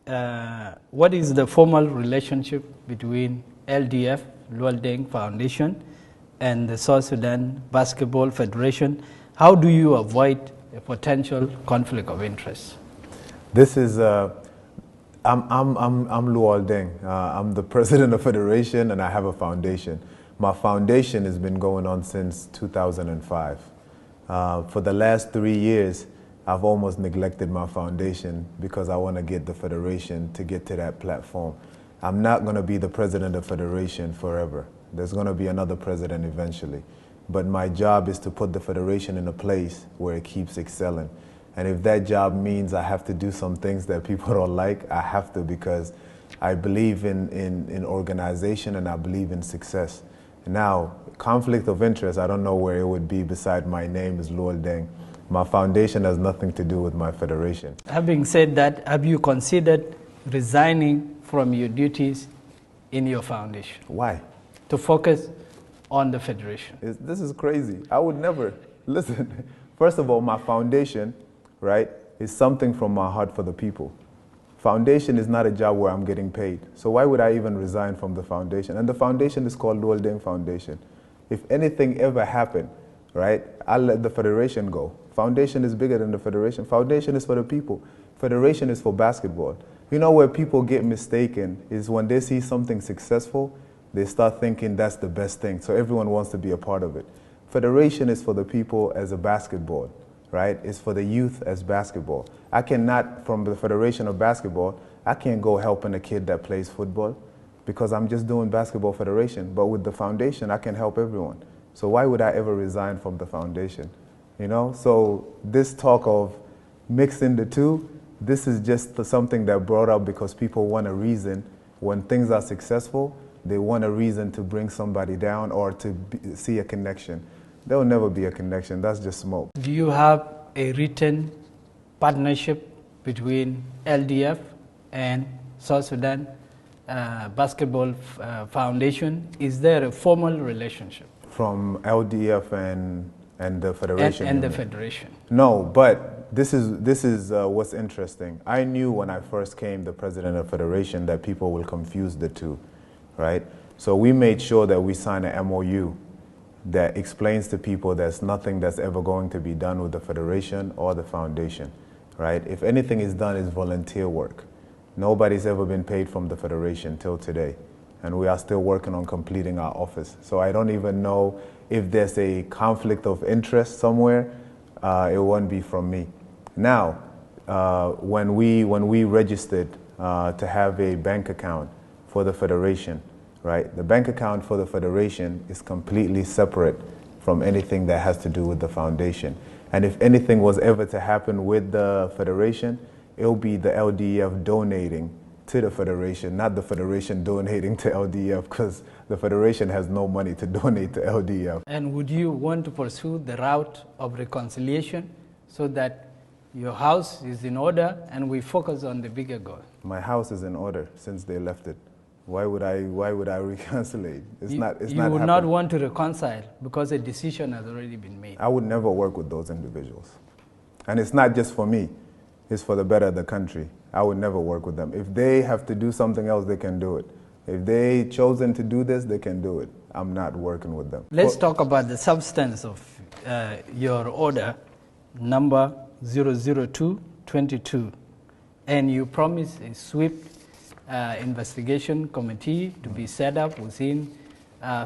what is the formal relationship between LDF, Luol Deng Foundation, and the South Sudan Basketball Federation? How do you avoid a potential conflict of interest? This is, I'm Luol Deng. I'm the president of the federation and I have a foundation. My foundation has been going on since 2005. For the last 3 years, I've almost neglected my foundation because I want to get the federation to get to that platform. I'm not going to be the president of the federation forever. There's going to be another president eventually. But my job is to put the federation in a place where it keeps excelling. And if that job means I have to do some things that people don't like, I have to, because I believe in organization and I believe in success. Now, conflict of interest, I don't know where it would be beside my name is Luol Deng. My foundation has nothing to do with my federation. Having said that, have you considered resigning from your duties in your foundation? Why? To focus on the federation. This is crazy. I would never. Listen, first of all, my foundation, right, is something from my heart for the people. Foundation is not a job where I'm getting paid. So why would I even resign from the foundation? And the foundation is called Luol Deng Foundation. If anything ever happened, right, I'll let the federation go. Foundation is bigger than the federation. Foundation is for the people. Federation is for basketball. You know where people get mistaken is when they see something successful, they start thinking that's the best thing. So everyone wants to be a part of it. Federation is for the people as a basketball, right? It's for the youth as basketball. I cannot, from the Federation of Basketball, I can't go helping a kid that plays football because I'm just doing basketball federation. But with the foundation, I can help everyone. So why would I ever resign from the foundation? You know, so this talk of mixing the two, this is just something that brought up because people want a reason. When things are successful, they want a reason to bring somebody down or to see a connection. There will never be a connection. That's just smoke. Do you have a written partnership between LDF and South Sudan Basketball Foundation? Is there a formal relationship? From LDF and the federation? And the federation. No, but this is what's interesting. I knew when I first came the president of the federation that people will confuse the two, right? So we made sure that we signed an MOU that explains to people there's nothing that's ever going to be done with the federation or the foundation, right? If anything is done, it's volunteer work. Nobody's ever been paid from the federation till today. And we are still working on completing our office. So I don't even know if there's a conflict of interest somewhere. It won't be from me. Now, when we registered to have a bank account for the federation, right? The bank account for the federation is completely separate from anything that has to do with the foundation. And if anything was ever to happen with the federation, it'll be the LDF donating to the federation, not the federation donating to LDF, because the federation has no money to donate to LDF. And would you want to pursue the route of reconciliation so that your house is in order and we focus on the bigger goal? My house is in order since they left it. Why would I reconcile? You would not want to reconcile because a decision has already been made. I would never work with those individuals. And it's not just for me. It's for the better of the country. I would never work with them. If they have to do something else, they can do it. If they chosen to do this, they can do it. I'm not working with them. Let's talk about the substance of your order, number 00222. And you promise a swift investigation committee to be set up within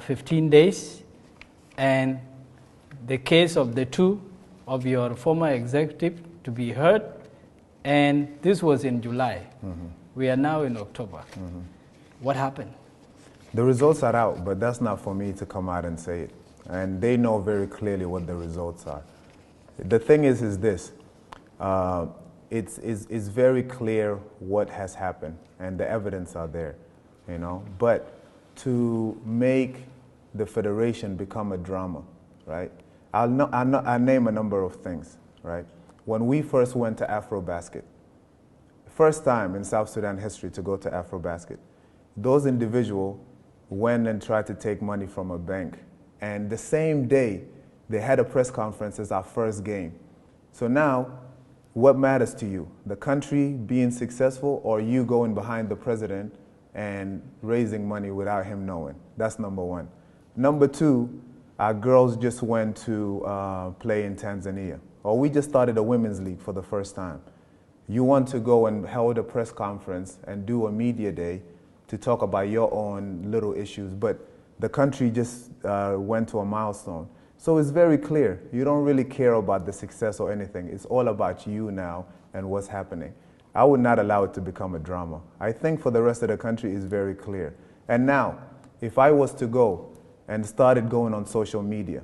15 days. And the case of the two of your former executive to be heard. And this was in July. Mm-hmm. We are now in October. Mm-hmm. What happened? The results are out, but that's not for me to come out and say it. And they know very clearly what the results are. The thing is this. It's very clear what has happened, and the evidence are there, you know. But to make the federation become a drama, right? I'll name a number of things, right? When we first went to AfroBasket, first time in South Sudan history to go to AfroBasket, those individuals went and tried to take money from a bank. And the same day, they had a press conference as our first game. So now, what matters to you? The country being successful, or you going behind the president and raising money without him knowing? That's number one. Number two, our girls just went to play in Tanzania. Or we just started a women's league for the first time. You want to go and hold a press conference and do a media day to talk about your own little issues, but the country just went to a milestone. So it's very clear. You don't really care about the success or anything. It's all about you now and what's happening. I would not allow it to become a drama. I think for the rest of the country, it's very clear. And now, if I was to go and started going on social media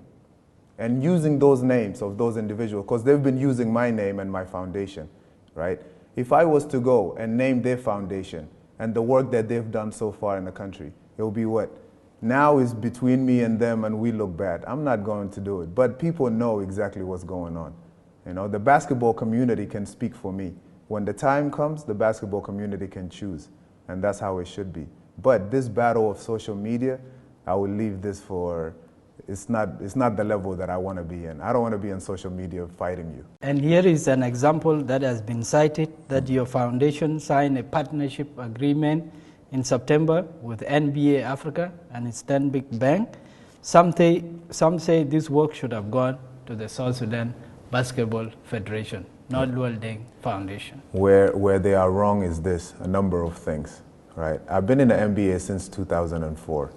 and using those names of those individuals, because they've been using my name and my foundation, right? If I was to go and name their foundation and the work that they've done so far in the country, it will be what? Now is between me and them and we look bad. I'm not going to do it. But people know exactly what's going on. You know, the basketball community can speak for me. When the time comes, the basketball community can choose. And that's how it should be. But this battle of social media, I will leave this for, it's not the level that I want to be in. I don't want to be on social media fighting you. And here is an example that has been cited, that your foundation signed a partnership agreement in September with NBA Africa and Stanbic Bank. Some say this work should have gone to the South Sudan Basketball Federation, not Luol Deng Foundation. Where they are wrong is this, a number of things, right? I've been in the NBA since 2004.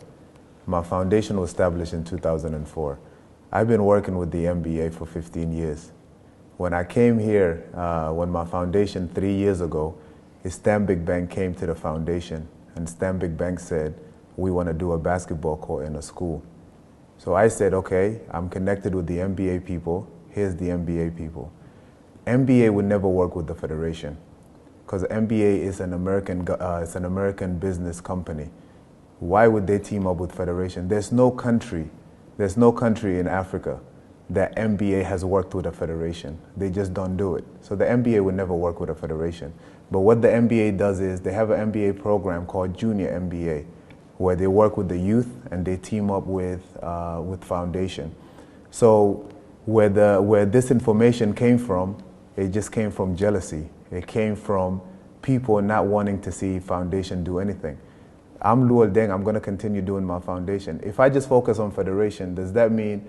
My foundation was established in 2004. I've been working with the NBA for 15 years. When I came here, when my foundation 3 years ago, Stanbic Bank came to the foundation, and Stanbic Bank said, we want to do a basketball court in a school. So I said, okay, I'm connected with the NBA people. Here's the NBA people. NBA would never work with the federation because NBA is an American business company. Why would they team up with federation? There's no country in Africa that NBA has worked with a federation. They just don't do it. So the NBA would never work with a federation. But what the NBA does is they have an NBA program called Junior NBA, where they work with the youth and they team up with foundation. So where this information came from, it just came from jealousy. It came from people not wanting to see foundation do anything. I'm Luol Deng, I'm going to continue doing my foundation. If I just focus on federation, does that mean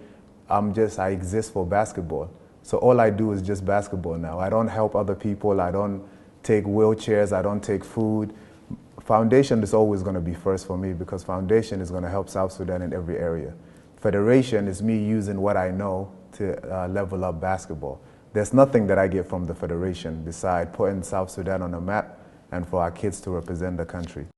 I exist for basketball? So all I do is just basketball now. I don't help other people. I don't take wheelchairs. I don't take food. Foundation is always going to be first for me because foundation is going to help South Sudan in every area. Federation is me using what I know to level up basketball. There's nothing that I get from the federation besides putting South Sudan on a map and for our kids to represent the country.